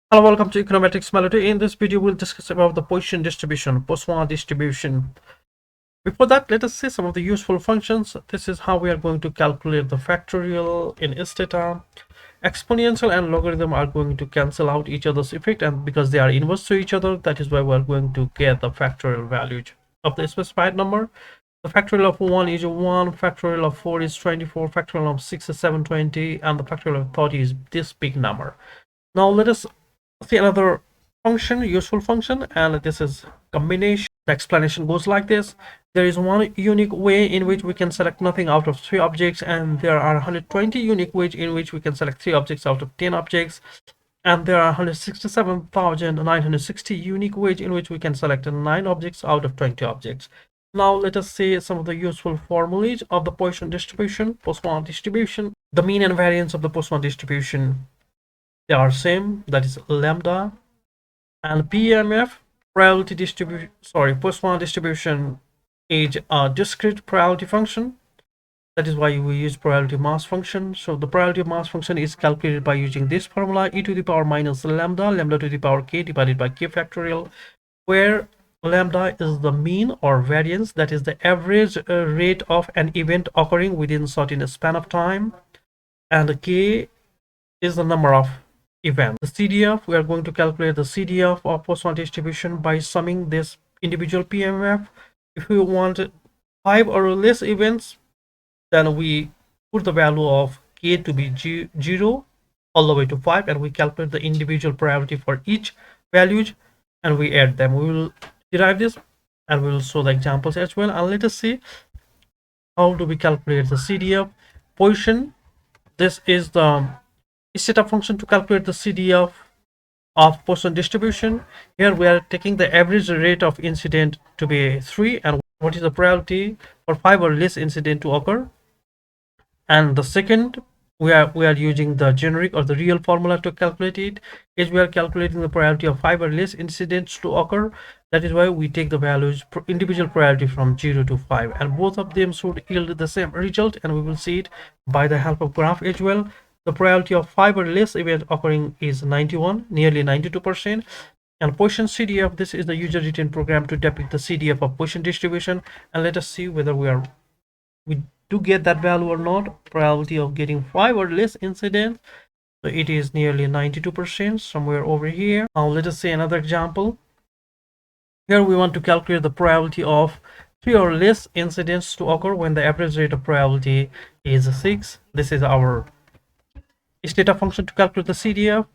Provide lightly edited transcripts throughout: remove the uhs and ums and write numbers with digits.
Hello, welcome to Econometrics Melody. In this video, we'll discuss about the Poisson distribution, Poisson distribution. Before that, let us see some of the useful functions. This is how we are going to calculate the factorial in Stata. Exponential and logarithm are going to cancel out each other's effect, and because they are inverse to each other, that is why we are going to get the factorial value of the specified number. The factorial of 1 is 1, factorial of 4 is 24, factorial of 6 is 720, and the factorial of 30 is this big number. Now let us see another function, useful function, and this is combination. The explanation goes like this. There is one unique way in which we can select nothing out of 3 objects, and there are 120 unique ways in which we can select 3 objects out of 10 objects, and there are 167,960 unique ways in which we can select 9 objects out of 20 objects. Now let us see some of the useful formulas of the Poisson distribution, Poisson distribution. The mean and variance of the Poisson distribution, they are same, that is lambda. And PMF, probability distribution, Poisson distribution is a discrete probability function. That is why we use probability mass function. So the probability mass function is calculated by using this formula, e to the power minus lambda, lambda to the power k divided by k factorial, where lambda is the mean or variance, that is the average rate of an event occurring within certain span of time, and k is the number of event. The CDF, we are going to calculate the CDF of Poisson distribution by summing this individual PMF. If we want 5 or less events, then we put the value of k to be 0 all the way to 5, and we calculate the individual probability for each values, and we add them. We will derive this and we will show the examples as well. And let us see how do we calculate the CDF. Poisson, this is the Stata function to calculate the CDF of Poisson distribution. Here we are taking the average rate of incident to be 3, and what is the probability for 5 or less incident to occur. And the second, we are using the generic or the real formula to calculate it, is we are calculating the probability of 5 or less incidents to occur. That is why we take the values individual probability from 0 to 5, and both of them should yield the same result, and we will see it by the help of graph as well. The probability of 5 or less event occurring is 91, nearly 92%. And Poisson CDF, this is the user written program to depict the CDF of Poisson distribution. And let us see whether we do get that value or not. Probability of getting 5 or less incidents, so it is nearly 92%, somewhere over here. Now let us see another example. Here we want to calculate the probability of 3 or less incidents to occur when the average rate of probability is 6. This is our Stata function to calculate the CDF.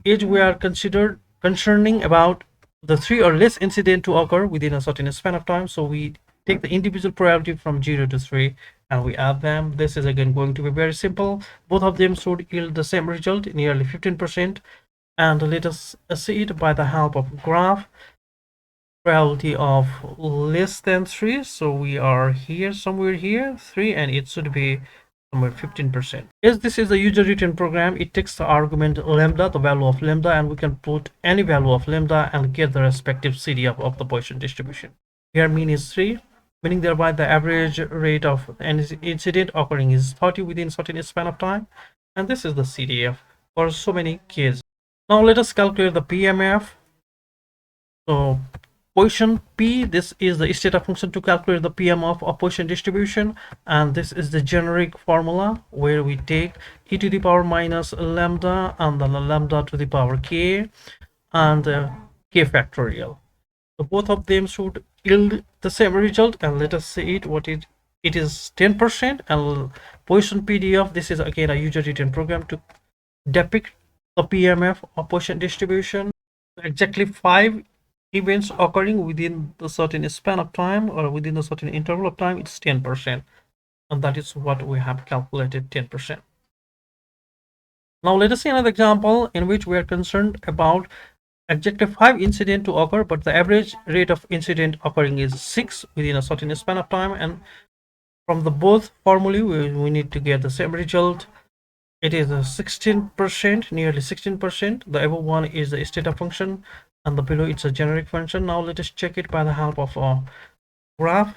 Is we are concerning about the 3 or less incident to occur within a certain span of time. So we take the individual probability from 0 to 3 and we add them. This is again going to be very simple. Both of them should yield the same result, nearly 15%. And let us see it by the help of graph. Probability of less than 3, so we are here, somewhere here 3, and it should be somewhere 15%. As this is a user written program, it takes the argument lambda, the value of lambda, and we can put any value of lambda and get the respective CDF of the Poisson distribution. Here mean is 3, meaning thereby the average rate of an incident occurring is 30 within certain span of time, and this is the CDF for so many cases. Now let us calculate the PMF. So Poisson P, this is the Stata function to calculate the PMF of Poisson distribution, and this is the generic formula where we take e to the power minus lambda and then lambda to the power k and k factorial. So both of them should yield the same result, and let us see it. What it is 10%. And Poisson PDF, this is again a user written program to depict the PMF of Poisson distribution. Exactly 5 events occurring within the certain span of time or within a certain interval of time, it's 10%, and that is what we have calculated, 10%. Now let us see another example in which we are concerned about exactly 5 incidents to occur, but the average rate of incident occurring is 6 within a certain span of time, and from the both formulae we need to get the same result. It is a 16%, nearly 16%. The above one is the Stata function, and the below it's a generic function. Now let us check it by the help of a graph.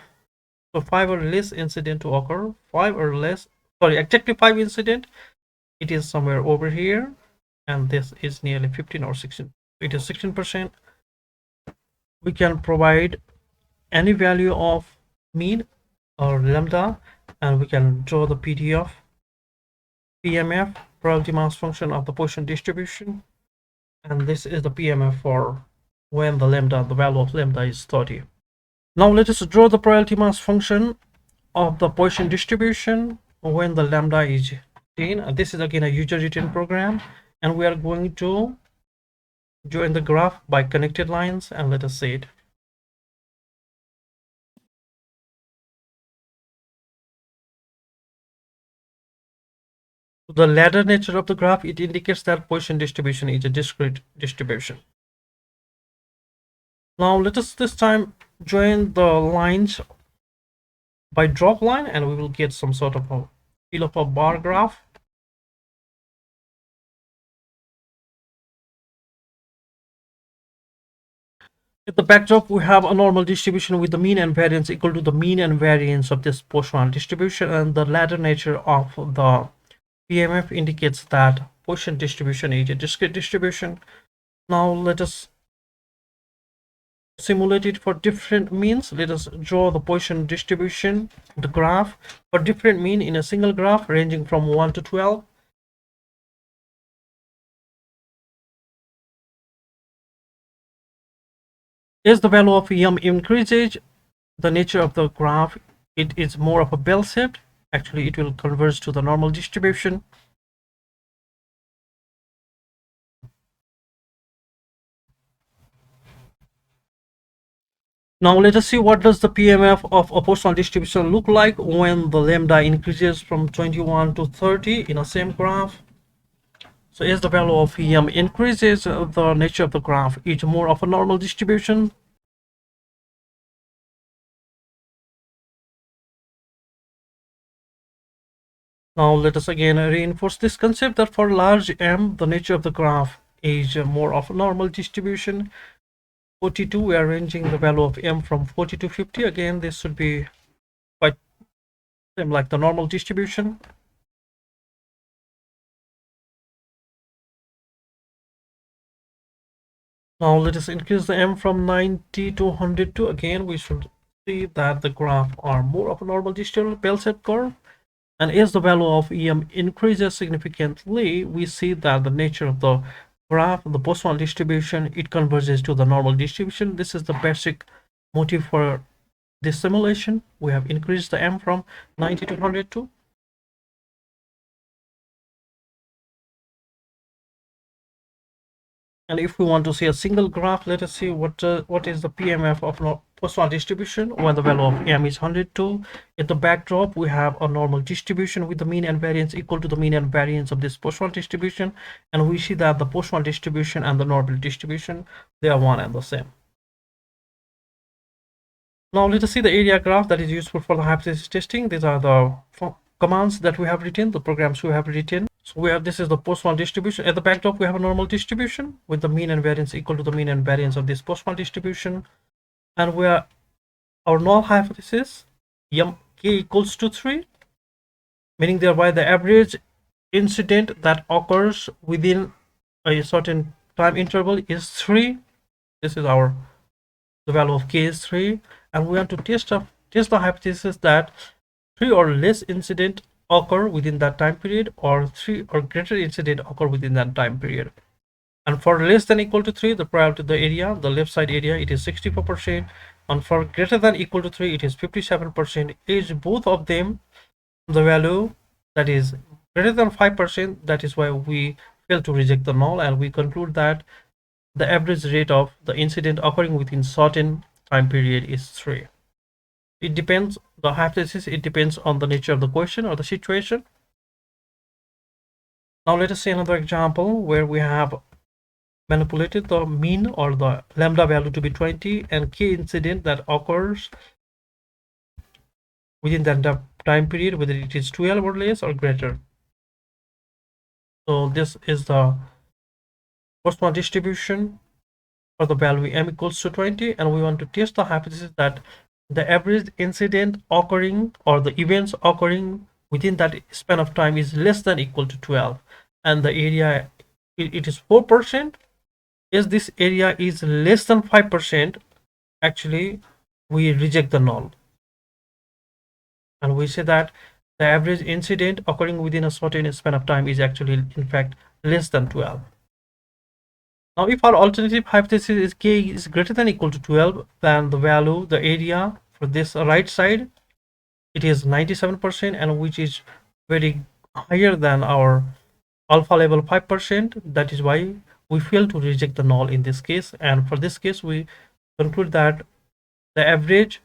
So 5 or less incident to occur, 5 or less, exactly 5 incident, it is somewhere over here. and this is nearly 15 or 16. It is 16%. We can provide any value of mean or lambda, and we can draw the PDF PMF, probability mass function of the Poisson distribution, and this is the PMF for when the value of lambda is 30. Now let us draw the probability mass function of the Poisson distribution when the lambda is 10. This is again a user written program, and we are going to join the graph by connected lines, and let us see it. The ladder nature of the graph, it indicates that Poisson distribution is a discrete distribution. Now let us this time join the lines by drop line, and we will get some sort of a feel of a bar graph. At the backdrop, we have a normal distribution with the mean and variance equal to the mean and variance of this Poisson distribution, and the ladder nature of the PMF indicates that Poisson distribution is a discrete distribution. Now let us simulate it for different means. Let us draw the Poisson distribution, the graph for different mean in a single graph ranging from 1 to 12. As the value of m increases, the nature of the graph, it is more of a bell shaped. Actually, it will converge to the normal distribution. Now let us see what does the PMF of a Poisson distribution look like when the lambda increases from 21 to 30 in a same graph. So as the value of em increases, the nature of the graph is more of a normal distribution. Now let us again reinforce this concept that for large m, the nature of the graph is more of a normal distribution. 42, we are ranging the value of m from 40 to 50. Again, this should be quite same like the normal distribution. Now let us increase the m from 90 to 102. Again, we should see that the graph are more of a normal distribution bell-shaped curve. And as the value of em increases significantly, we see that the nature of the graph, the Poisson distribution, it converges to the normal distribution. This is the basic motive for this simulation. We have increased the m from 90 to 102. And if we want to see a single graph, let us see what is the PMF of Poisson distribution when the value of m is 102. At the backdrop, we have a normal distribution with the mean and variance equal to the mean and variance of this Poisson distribution, and we see that the Poisson distribution and the normal distribution, they are one and the same. Now let us see the area graph that is useful for the hypothesis testing. These are the commands that we have written, the programs we have written. So this is the Poisson distribution. At the backdrop, we have a normal distribution with the mean and variance equal to the mean and variance of this Poisson distribution. And our null hypothesis, m k equals to 3, meaning thereby the average incident that occurs within a certain time interval is 3. This is the value of k is 3, and we want to test the hypothesis that 3 or less incident occur within that time period, or 3 or greater incident occur within that time period. And for less than equal to 3, the probability, the area, the left side area, it is 64%, and for greater than equal to 3, it is 57%. Is both of them the value that is greater than 5%, that is why we fail to reject the null, and we conclude that the average rate of the incident occurring within certain time period is 3. It depends, the hypothesis, it depends on the nature of the question or the situation. Now let us see another example where we have manipulated the mean or the lambda value to be 20 and k incident that occurs within that time period, whether it is 12 or less or greater. So this is the Poisson distribution for the value m equals to 20, and we want to test the hypothesis that the average incident occurring or the events occurring within that span of time is less than equal to 12, and the area it is 4%, if this area is less than 5%, actually we reject the null, and we say that the average incident occurring within a certain span of time is actually in fact less than 12. Now if our alternative hypothesis is k is greater than or equal to 12, then the value, the area for this right side, it is 97%, and which is very higher than our alpha level 5%. That is why we fail to reject the null in this case, and for this case we conclude that the average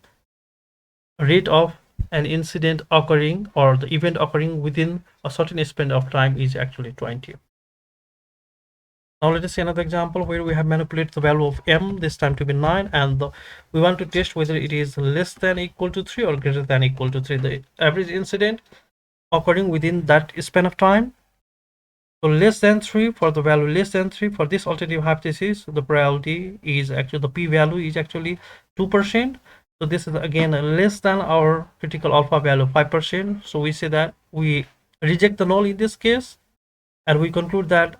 rate of an incident occurring or the event occurring within a certain span of time is actually 20. Now let us see another example where we have manipulated the value of m, this time to be 9, and we want to test whether it is less than or equal to 3 or greater than or equal to 3, the average incident occurring within that span of time. So less than 3, for the value less than 3, for this alternative hypothesis, the probability is actually, the p-value is actually 2%. So this is again less than our critical alpha value 5%. So we say that we reject the null in this case, and we conclude that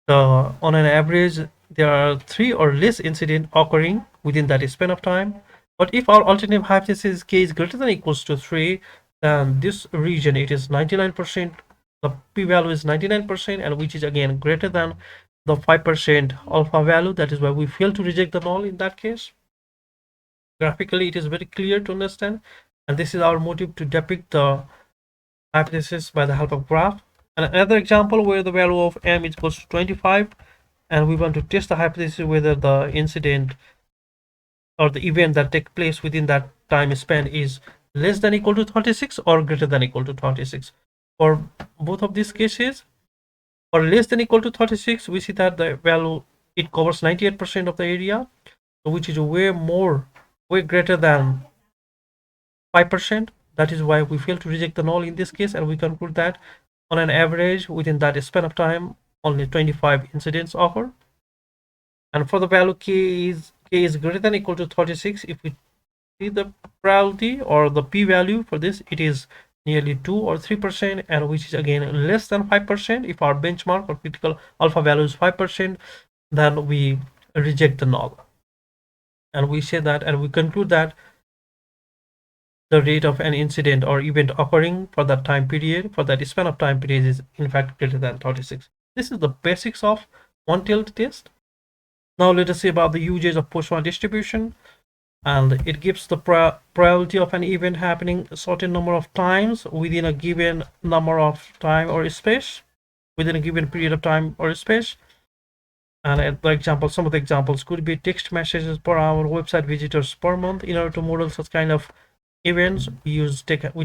on an average there are 3 or less incidents occurring within that span of time. But if our alternative hypothesis k is greater than or equals to 3, then this region, it is 99%, the p-value is 99%, and which is again greater than the 5% alpha value. That is why we fail to reject the null in that case. Graphically it is very clear to understand, and this is our motive to depict the hypothesis by the help of graph. And another example where the value of m is equals to 25, and we want to test the hypothesis whether the incident or the event that takes place within that time span is less than or equal to 36 or greater than or equal to 36. For both of these cases, for less than or equal to 36, we see that the value, it covers 98% of the area, which is way greater than 5%. That is why we fail to reject the null in this case, and we conclude that on an average within that span of time only 25 incidents occur. And for the value k is greater than or equal to 36, if we see the probability or the p-value for this, it is nearly 2 or 3%, and which is again less than 5%. If our benchmark or critical alpha value is 5%, then we reject the null, and we say that, and we conclude that the rate of an incident or event occurring for that time period, for that span of time period, is in fact greater than 36. This is the basics of one-tailed test. Now let us see about the usage of Poisson distribution, and it gives the probability of an event happening a certain number of times within a given number of time or space, within a given period of time or space. And the example, some of the examples could be text messages per hour, website visitors per month. In order to model such kind of events, we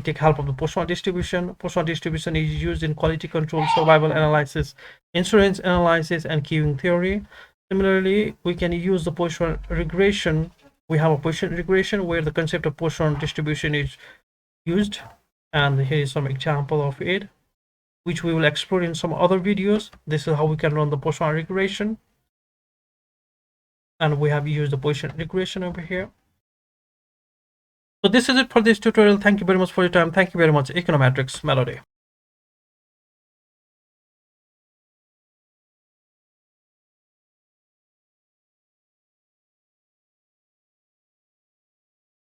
take help of the Poisson distribution. Poisson distribution is used in quality control, survival analysis, insurance analysis, and queuing theory. Similarly, we can use the Poisson regression. We have a Poisson regression where the concept of Poisson distribution is used, and here is some example of it, which we will explore in some other videos. This is how we can run the Poisson regression, and we have used the Poisson regression over here. So this is it for this tutorial. Thank you very much for your time. Thank you very much, Econometrics Melody.